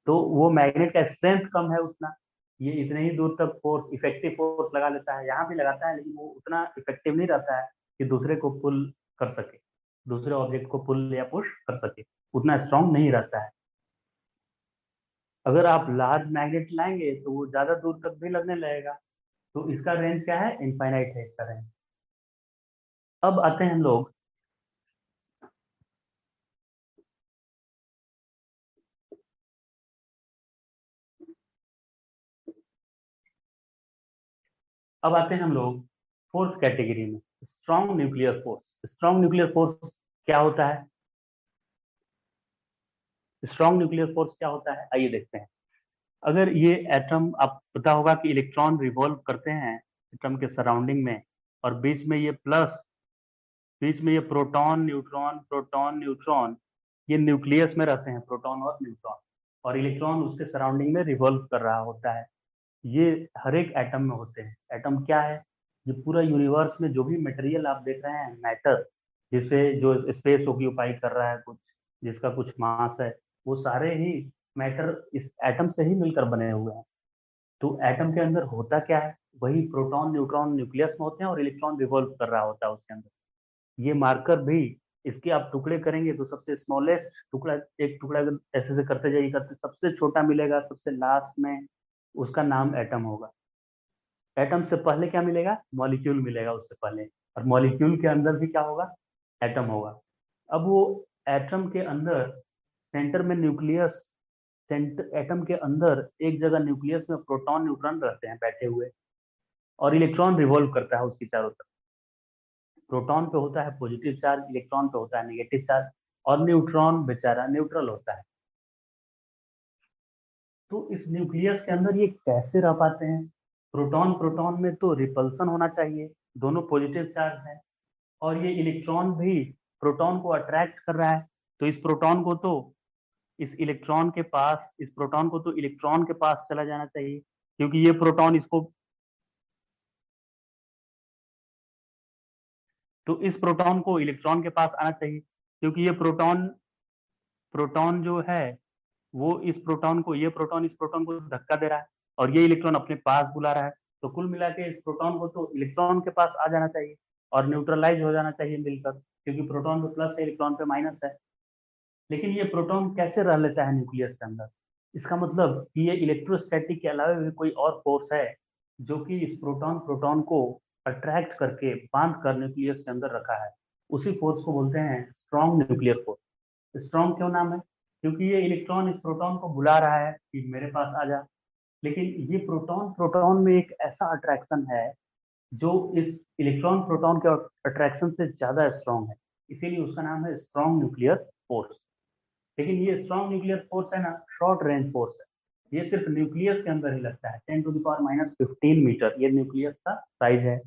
तो वो मैग्नेट का स्ट्रेंथ कम है उतना, ये इतने ही दूर तक फोर्स, इफेक्टिव फोर्स लगा लेता है, यहाँ भी लगाता है लेकिन वो उतना इफेक्टिव नहीं रहता है कि दूसरे को पुल कर सके, दूसरे ऑब्जेक्ट को पुल या पुश कर सके, उतना स्ट्रांग नहीं रहता है। अगर आप लार्ज मैग्नेट लाएंगे तो वो ज्यादा दूर तक भी लगने लगेगा। तो इसका रेंज क्या है, इनफाइनाइट है इसका रेंज। अब आते हैं हम लोग, फोर्थ कैटेगरी में, strong nuclear force. Strong nuclear force क्या होता है, स्ट्रॉन्ग न्यूक्लियर फोर्स क्या होता है, आइए देखते हैं। अगर ये एटम, आप पता होगा कि इलेक्ट्रॉन रिवॉल्व करते हैं एटम के सराउंडिंग में, और बीच में ये प्रोटॉन न्यूट्रॉन, ये न्यूक्लियस में रहते हैं, प्रोटॉन और न्यूट्रॉन, और इलेक्ट्रॉन उसके सराउंडिंग में रिवॉल्व कर रहा होता है। ये हर एक एटम में होते हैं। एटम क्या है, ये पूरा यूनिवर्स में जो भी मटेरियल आप देख रहे हैं, मैटर, जिसे जो स्पेस ऑक्यूपाई कर रहा है, कुछ जिसका कुछ मास है, वो सारे ही मैटर इस एटम से ही मिलकर बने हुए हैं। तो एटम के अंदर होता क्या है, वही प्रोटॉन न्यूट्रॉन न्यूक्लियस में होते हैं, और इलेक्ट्रॉन रिवॉल्व कर रहा होता है उसके अंदर। ये मार्कर भी, इसके आप टुकड़े करेंगे तो सबसे स्मॉलेस्ट टुकड़ा, एक टुकड़ा अगर ऐसे से करते जाइए, करते सबसे छोटा मिलेगा, सबसे लास्ट में उसका नाम एटम होगा। एटम से पहले क्या मिलेगा, मॉलिक्यूल मिलेगा उससे पहले, और मॉलिक्यूल के अंदर भी क्या होगा, एटम होगा। अब वो एटम के अंदर सेंटर में न्यूक्लियस, सेंटर एटम के अंदर एक जगह न्यूक्लियस में प्रोटॉन न्यूट्रॉन रहते हैं बैठे हुए, और इलेक्ट्रॉन रिवॉल्व करता है उसकी चारों तरफ। प्रोटॉन पे होता है पॉजिटिव चार्ज, इलेक्ट्रॉन पे होता है नेगेटिव चार्ज, और न्यूट्रॉन बेचारा न्यूट्रल होता है। तो इस न्यूक्लियस के अंदर ये कैसे रह पाते हैं, प्रोटॉन प्रोटॉन में तो रिपल्सन होना चाहिए, दोनों पॉजिटिव चार्ज है, और ये इलेक्ट्रॉन भी प्रोटॉन को अट्रैक्ट कर रहा है। तो इस प्रोटॉन को तो इलेक्ट्रॉन के पास चला जाना चाहिए, क्योंकि ये प्रोटॉन इसको, तो इस प्रोटॉन को इलेक्ट्रॉन के पास आना चाहिए, क्योंकि ये प्रोटॉन प्रोटॉन जो है, वो इस प्रोटॉन को, ये प्रोटॉन इस प्रोटॉन को धक्का दे रहा है, और ये इलेक्ट्रॉन अपने पास बुला रहा है। तो कुल मिला के इस प्रोटॉन को तो इलेक्ट्रॉन के पास आ जाना चाहिए, और न्यूट्रलाइज हो जाना चाहिए मिलकर, क्योंकि प्रोटॉन पे प्लस है, इलेक्ट्रॉन पे माइनस है। लेकिन ये प्रोटॉन कैसे रह लेता है न्यूक्लियस के अंदर, इसका मतलब कि ये इलेक्ट्रोस्टैटिक के अलावा भी कोई और फोर्स है जो कि इस प्रोटॉन प्रोटॉन को अट्रैक्ट करके बांध कर न्यूक्लियस के अंदर रखा है। उसी फोर्स को बोलते हैं स्ट्रॉन्ग न्यूक्लियर फोर्स। स्ट्रॉन्ग क्यों नाम है, क्योंकि ये इलेक्ट्रॉन इस प्रोटॉन को बुला रहा है कि मेरे पास आ जा। लेकिन ये प्रोटॉन प्रोटॉन में एक ऐसा अट्रैक्शन है जो इस इलेक्ट्रॉन प्रोटॉन के अट्रैक्शन से ज्यादा स्ट्रॉन्ग है, इसीलिए उसका नाम है स्ट्रॉन्ग न्यूक्लियर फोर्स। लेकिन ये स्ट्रॉन्ग न्यूक्लियर फोर्स है ना, शॉर्ट रेंज फोर्स है, ये सिर्फ न्यूक्लियस के अंदर ही लगता है। 10⁻⁻15 मीटर ये न्यूक्लियस का साइज है,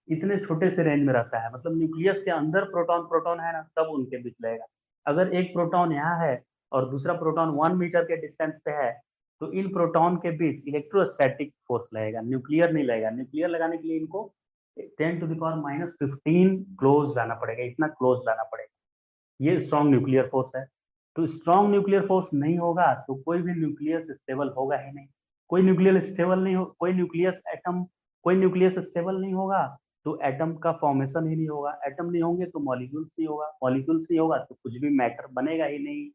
इतने छोटे से रेंज में रहता है। मतलब न्यूक्लियस के अंदर प्रोटॉन प्रोटॉन है ना, तब उनके बीच लगेगा। अगर एक प्रोटॉन यहाँ है और दूसरा प्रोटॉन 1 मीटर के डिस्टेंस पे है, तो इन प्रोटॉन के बीच इलेक्ट्रोस्टैटिक फोर्स लगेगा, न्यूक्लियर नहीं लगेगा। न्यूक्लियर लगाने के लिए इनको 10⁻15 क्लोज लाना पड़ेगा, इतना क्लोज लाना पड़ेगा। ये स्ट्रॉन्ग न्यूक्लियर फोर्स है। तो स्ट्रॉन्ग न्यूक्लियर फोर्स नहीं होगा तो कोई भी न्यूक्लियस स्टेबल होगा ही नहीं। कोई न्यूक्लियस स्टेबल नहीं होगा तो एटम का फॉर्मेशन ही नहीं होगा। एटम नहीं होंगे तो मॉलिक्यूल्स नहीं होगा, मॉलिक्यूल्स नहीं होगा तो कुछ भी मैटर बनेगा ही नहीं,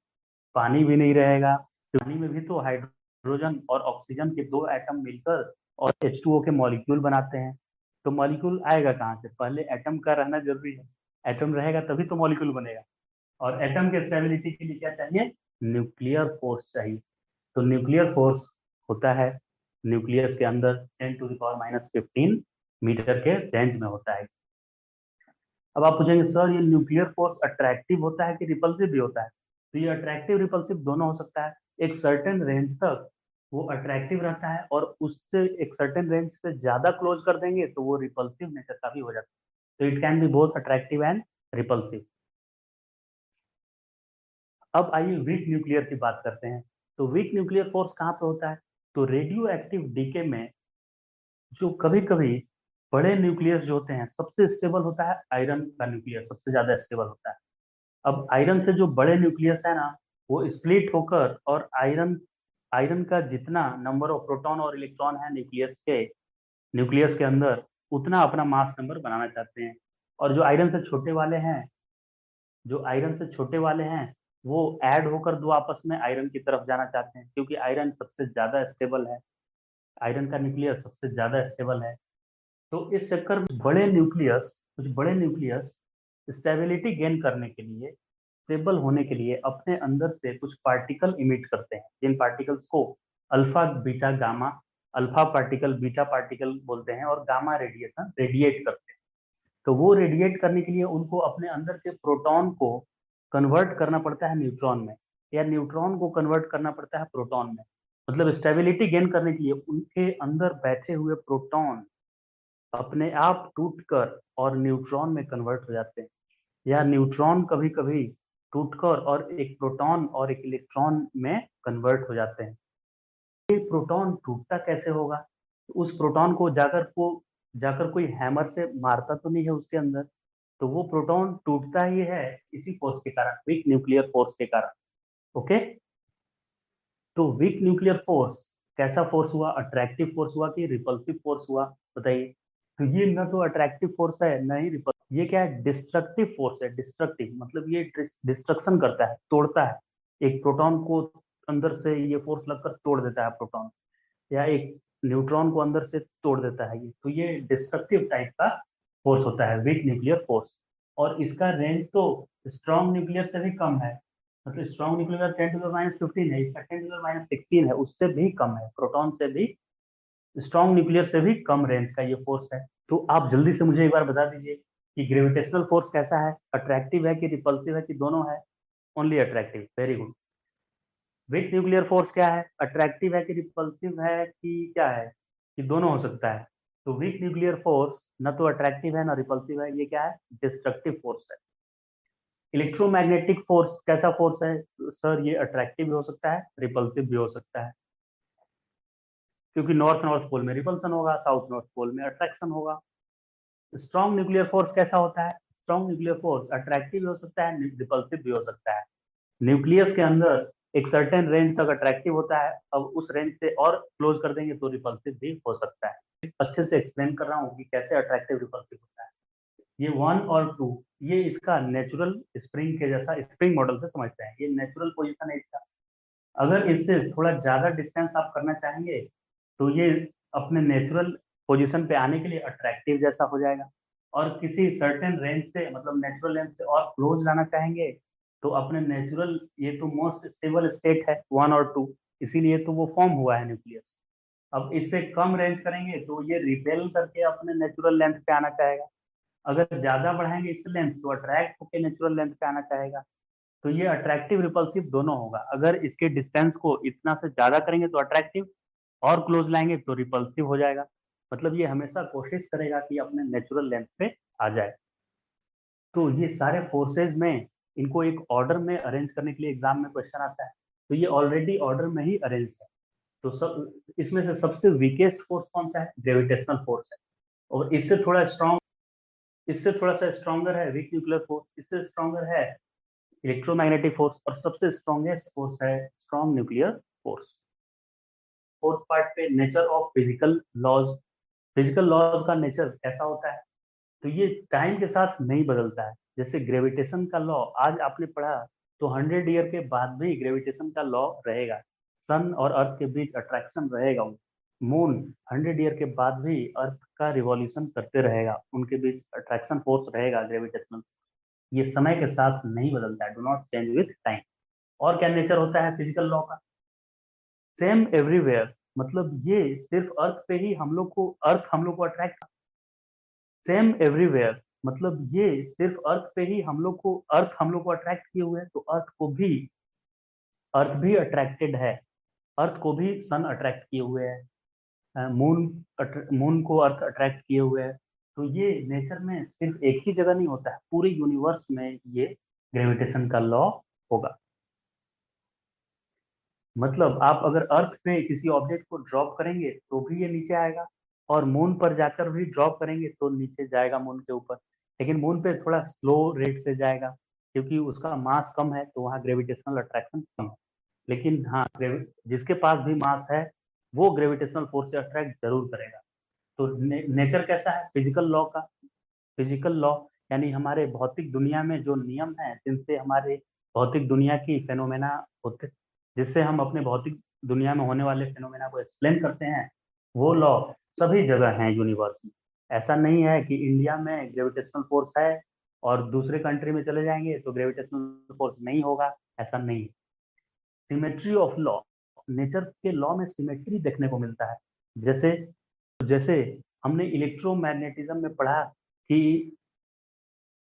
पानी भी नहीं रहेगा। तो पानी में भी तो हाइड्रोजन और ऑक्सीजन के दो एटम मिलकर और H2O के मॉलिक्यूल बनाते हैं। तो मॉलिक्यूल आएगा कहाँ से, पहले एटम का रहना जरूरी है, एटम रहेगा तभी तो मॉलिक्यूल बनेगा। और एटम के स्टेबिलिटी के लिए क्या चाहिए? न्यूक्लियर फोर्स चाहिए। तो न्यूक्लियर फोर्स होता है न्यूक्लियस के अंदर 10⁻⁻15 मीटर के रेंज में होता है। अब आप पूछेंगे सर ये न्यूक्लियर फोर्स अट्रैक्टिव होता है कि रिपल्सिव भी होता है? तो ये अट्रैक्टिव रिपल्सिव दोनों हो सकता है। एक सर्टेन रेंज तक वो अट्रैक्टिव रहता है और उससे एक सर्टेन रेंज से ज्यादा क्लोज कर देंगे तो वो रिपल्सिव नेचर का भी हो जाता है। तो it can be both attractive and repulsive. अब आइए वीक न्यूक्लियर की बात करते हैं। तो वीक न्यूक्लियर फोर्स कहाँ पे होता है? तो रेडियो एक्टिव डीके में जो कभी कभी बड़े न्यूक्लियस जो होते हैं, सबसे स्टेबल होता है आयरन का न्यूक्लियस, सबसे ज्यादा स्टेबल होता है। अब आयरन से जो बड़े न्यूक्लियस है ना, वो स्प्लिट होकर और आयरन आयरन का जितना नंबर ऑफ प्रोटॉन और इलेक्ट्रॉन है न्यूक्लियस के अंदर, उतना अपना मास नंबर बनाना चाहते हैं। और जो आयरन से छोटे वाले हैं वो ऐड होकर दो आपस में आयरन की तरफ जाना चाहते हैं, क्योंकि आयरन सबसे ज्यादा स्टेबल है। आयरन का न्यूक्लियस सबसे ज्यादा स्टेबल है। तो इस चक्कर में कुछ बड़े न्यूक्लियस स्टेबिलिटी गेन करने के लिए, स्टेबल होने के लिए अपने अंदर से कुछ पार्टिकल इमिट करते हैं, जिन पार्टिकल्स को alpha beta gamma, alpha particle beta particle बोलते हैं, और गामा रेडिएशन रेडिएट करते हैं। तो वो रेडिएट करने के लिए उनको अपने अंदर के प्रोटॉन को कन्वर्ट करना पड़ता है न्यूट्रॉन में, या न्यूट्रॉन को कन्वर्ट करना पड़ता है प्रोटॉन में। मतलब स्टेबिलिटी गेन करने के लिए उनके अंदर बैठे हुए प्रोटॉन अपने आप टूटकर और न्यूट्रॉन में कन्वर्ट हो जाते हैं, या न्यूट्रॉन कभी कभी टूटकर और एक प्रोटॉन और एक इलेक्ट्रॉन में कन्वर्ट हो जाते हैं। ये प्रोटॉन टूटता कैसे होगा? तो उस प्रोटॉन को जाकर कोई हैमर से मारता तो नहीं है उसके अंदर। तो वो प्रोटॉन टूटता ही है इसी फोर्स के कारण, वीक न्यूक्लियर फोर्स के कारण। ओके। तो वीक न्यूक्लियर फोर्स कैसा फोर्स हुआ? अट्रैक्टिव फोर्स हुआ कि रिपल्सिव फोर्स हुआ? बताइए। तो ये ना तो अट्रैक्टिव फोर्स है ना ही रिपल्सिव। ये क्या है? डिस्ट्रक्टिव फोर्स है। डिस्ट्रक्टिव मतलब ये डिस्ट्रक्शन करता है, तोड़ता है। एक प्रोटॉन को अंदर से ये फोर्स लगकर तोड़ देता है प्रोटॉन, या एक न्यूट्रॉन को अंदर से तोड़ देता है। ये तो ये डिस्ट्रक्टिव टाइप का फोर्स होता है वीक न्यूक्लियर फोर्स। और इसका रेंज तो स्ट्रॉन्ग न्यूक्लियर से भी कम है। मतलब स्ट्रॉन्ग न्यूक्लियर 10⁻15 है, इसका 10⁻16 है, उससे भी कम है, प्रोटॉन से भी, स्ट्रॉन्ग न्यूक्लियर से भी कम रेंज का ये फोर्स है। तो आप जल्दी से मुझे एक बार बता दीजिए कि ग्रेविटेशनल फोर्स कैसा है? अट्रैक्टिव है कि रिपल्सिव है कि दोनों है? Only attractive. Very good. Week nuclear force क्या है? अट्रैक्टिव है कि रिपल्सिव है कि क्या है, कि दोनों हो सकता है? तो वीक न्यूक्लियर फोर्स न तो अट्रैक्टिव है ना रिपल्सिव है, ये क्या है? डिस्ट्रक्टिव फोर्स है। इलेक्ट्रोमैग्नेटिक फोर्स कैसा फोर्स है? सर ये अट्रैक्टिव भी हो सकता है, रिपल्सिव भी हो सकता है, क्योंकि नॉर्थ नॉर्थ पोल में रिपल्सन होगा, साउथ नॉर्थ पोल में अट्रैक्शन होगा। स्ट्रॉन्ग न्यूक्लियर फोर्स कैसा होता है? स्ट्रॉन्ग न्यूक्लियर फोर्स अट्रैक्टिव भी हो सकता है, रिपल्सिव भी हो सकता है। न्यूक्लियस के अंदर एक सर्टेन रेंज तक अट्रैक्टिव होता है, अब उस रेंज से और क्लोज कर देंगे तो रिपल्सिव भी हो सकता है। अच्छे से एक्सप्लेन कर रहा हूँ कि कैसे अट्रैक्टिव रिपल्सिव होता है। ये 1 और 2, ये इसका नेचुरल स्प्रिंग के जैसा स्प्रिंग मॉडल से समझते हैं, ये नेचुरल पोजीशन है इसका। अगर इससे थोड़ा ज्यादा डिस्टेंस आप करना चाहेंगे तो ये अपने नेचुरल पोजीशन पे आने के लिए अट्रैक्टिव जैसा हो जाएगा। और किसी सर्टेन रेंज से, मतलब नेचुरल रेंज से और क्लोज लाना चाहेंगे तो अपने नेचुरल, ये तो मोस्ट स्टेबल स्टेट है 1 और 2, इसीलिए तो वो फॉर्म हुआ है न्यूक्लियस। अब इससे कम रेंज करेंगे तो ये रिपेल करके अपने नेचुरल लेंथ पे आना चाहेगा। अगर ज्यादा बढ़ाएंगे इससे लेंथ तो अट्रैक्ट होकर नेचुरल लेंथ पे आना चाहेगा। तो ये अट्रैक्टिव रिपल्सिव दोनों होगा। अगर इसके डिस्टेंस को इतना से ज्यादा करेंगे तो अट्रैक्टिव, और क्लोज लाएंगे तो रिपल्सिव हो जाएगा। मतलब ये हमेशा कोशिश करेगा कि अपने नेचुरल लेंथ पे आ जाए। तो ये सारे फोर्सेज में इनको एक ऑर्डर में अरेंज करने के लिए एग्जाम में क्वेश्चन आता है, तो ये ऑलरेडी ऑर्डर में ही अरेंज है। तो सब इसमें से सबसे वीकेस्ट फोर्स कौन सा है? ग्रेविटेशनल फोर्स है। और इससे थोड़ा सा स्ट्रॉन्गर है वीक न्यूक्लियर फोर्स, इससे स्ट्रॉन्गर है इलेक्ट्रोमैग्नेटिक फोर्स, और सबसे स्ट्रॉन्गेस्ट फोर्स है strong nuclear force. Fourth part पे nature of physical laws. Physical laws का नेचर कैसा होता है? तो ये टाइम के साथ नहीं बदलता है। जैसे ग्रेविटेशन का लॉ आज आपने पढ़ा, तो 100 ईयर के बाद भी ग्रेविटेशन का लॉ रहेगा। सन और अर्थ के बीच अट्रैक्शन रहेगा। मून 100 ईयर के बाद भी अर्थ का रिवॉल्यूशन करते रहेगा, उनके बीच अट्रैक्शन फोर्स रहेगा ग्रेविटेशनल। ये समय के साथ नहीं बदलता है, do not change with time. और क्या नेचर होता है फिजिकल लॉ का? सेम एवरीवेयर, मतलब ये सिर्फ अर्थ पे ही हम लोग को, अर्थ हम लोग को अट्रैक्ट, सेम एवरीवेयर मतलब ये सिर्फ अर्थ पे ही हम लोग को, अर्थ हम लोग को अट्रैक्ट किए हुए है, तो अर्थ भी अट्रैक्टेड है, अर्थ को भी सन अट्रैक्ट किए हुए है, मून को अर्थ अट्रैक्ट किए हुए है। तो ये नेचर में सिर्फ एक ही जगह नहीं होता है, पूरे यूनिवर्स में ये ग्रेविटेशन का लॉ होगा। मतलब आप अगर अर्थ पे किसी ऑब्जेक्ट को ड्रॉप करेंगे तो भी ये नीचे आएगा, और मून पर जाकर भी ड्रॉप करेंगे तो नीचे जाएगा मून के ऊपर। लेकिन मून पे थोड़ा स्लो रेट से जाएगा, क्योंकि उसका मास कम है, तो वहाँ ग्रेविटेशनल अट्रैक्शन कम है। लेकिन हाँ, जिसके पास भी मास है वो ग्रेविटेशनल फोर्स से अट्रैक्ट जरूर करेगा। तो नेचर कैसा है फिजिकल लॉ का? फिजिकल लॉ यानी हमारे भौतिक दुनिया में जो नियम हैं, जिनसे हमारे भौतिक दुनिया की फेनोमेना होते, जिससे हम अपने भौतिक दुनिया में होने वाले फेनोमेना को एक्सप्लेन करते हैं, वो लॉ सभी जगह हैं यूनिवर्स में। ऐसा नहीं है कि इंडिया में ग्रेविटेशनल फोर्स है और दूसरे कंट्री में चले जाएंगे तो ग्रेविटेशनल फोर्स नहीं होगा, ऐसा नहीं है। सिमेट्री ऑफ लॉ, नेचर के लॉ में सिमेट्री देखने को मिलता है। जैसे जैसे हमने इलेक्ट्रोमैग्नेटिज्म में पढ़ा कि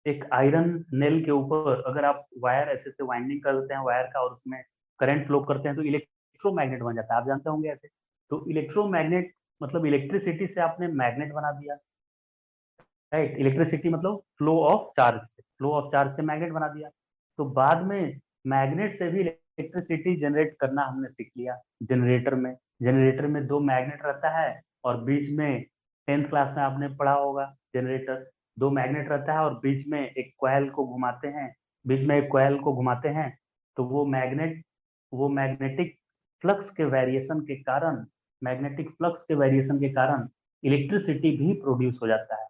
एक आयरन नेल के ऊपर अगर आप वायर ऐसे से वाइंडिंग कर देते हैं वायर का और उसमें करंट फ्लो करते हैं तो इलेक्ट्रोमैग्नेट बन जाता है, आप जानते होंगे ऐसे। तो इलेक्ट्रोमैग्नेट मतलब इलेक्ट्रिसिटी से आपने मैग्नेट बना दिया, राइट? इलेक्ट्रिसिटी मतलब फ्लो ऑफ चार्ज से मैग्नेट बना दिया। तो बाद में मैग्नेट से भी इलेक्ट्रिसिटी जनरेट करना हमने सीख लिया जनरेटर में दो मैग्नेट रहता है, और बीच में 10th क्लास में आपने पढ़ा होगा जनरेटर, दो मैग्नेट रहता है और बीच में एक कॉइल को घुमाते हैं, बीच में एक कॉइल को घुमाते हैं, तो वो मैग्नेटिक फ्लक्स के वेरिएशन के कारण मैग्नेटिक फ्लक्स के वेरिएशन के कारण इलेक्ट्रिसिटी भी प्रोड्यूस हो जाता है।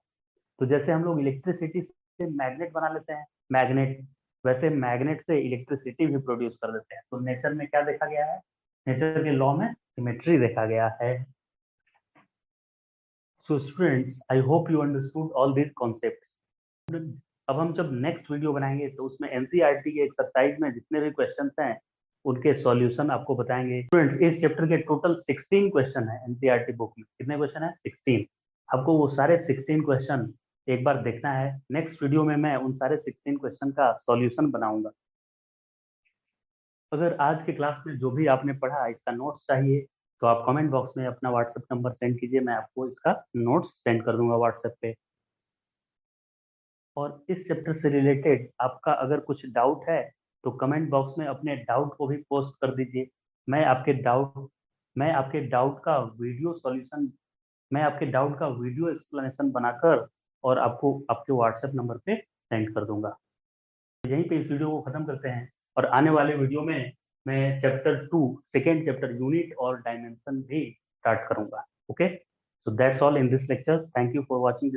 तो जैसे हम लोग इलेक्ट्रिसिटी से मैग्नेट बना लेते हैं, मैग्नेट, वैसे मैग्नेट से इलेक्ट्रिसिटी भी प्रोड्यूस कर देते हैं। तो नेचर में क्या देखा गया है? नेचर के लॉ में सिमेट्री देखा गया है। So students, I hope you understood all this concept. अब हम जब नेक्स्ट वीडियो बनाएंगे तो उसमें एनसीईआरटी के एक्सरसाइज में जितने भी क्वेश्चंस हैं उनके सॉल्यूशन आपको बताएंगे। स्टूडेंट्स, इस चैप्टर के टोटल 16 क्वेश्चन है एनसीईआरटी बुक में। कितने क्वेश्चन है? 16। आपको वो सारे 16 क्वेश्चन एक बार देखना है। नेक्स्ट वीडियो में मैं उन सारे 16 क्वेश्चन का सॉल्यूशन बनाऊंगा। अगर आज के क्लास में जो भी आपने पढ़ा इसका नोट्स चाहिए तो आप कमेंट बॉक्स में अपना व्हाट्सएप नंबर सेंड कीजिए, मैं आपको इसका नोट्स सेंड कर दूंगा व्हाट्सएप पे। और इस चैप्टर से रिलेटेड आपका अगर कुछ डाउट है तो कमेंट बॉक्स में अपने डाउट को भी पोस्ट कर दीजिए। मैं आपके डाउट मैं आपके डाउट का वीडियो सॉल्यूशन मैं आपके डाउट का वीडियो एक्सप्लेनेशन बनाकर और आपको आपके व्हाट्सएप नंबर पे सेंड कर दूंगा। यहीं पे इस वीडियो को खत्म करते हैं, और आने वाले वीडियो में मैं चैप्टर 2 सेकेंड चैप्टर यूनिट और डायमेंशन भी स्टार्ट करूंगा। Okay, so that's all in this lecture. Thank you for watching.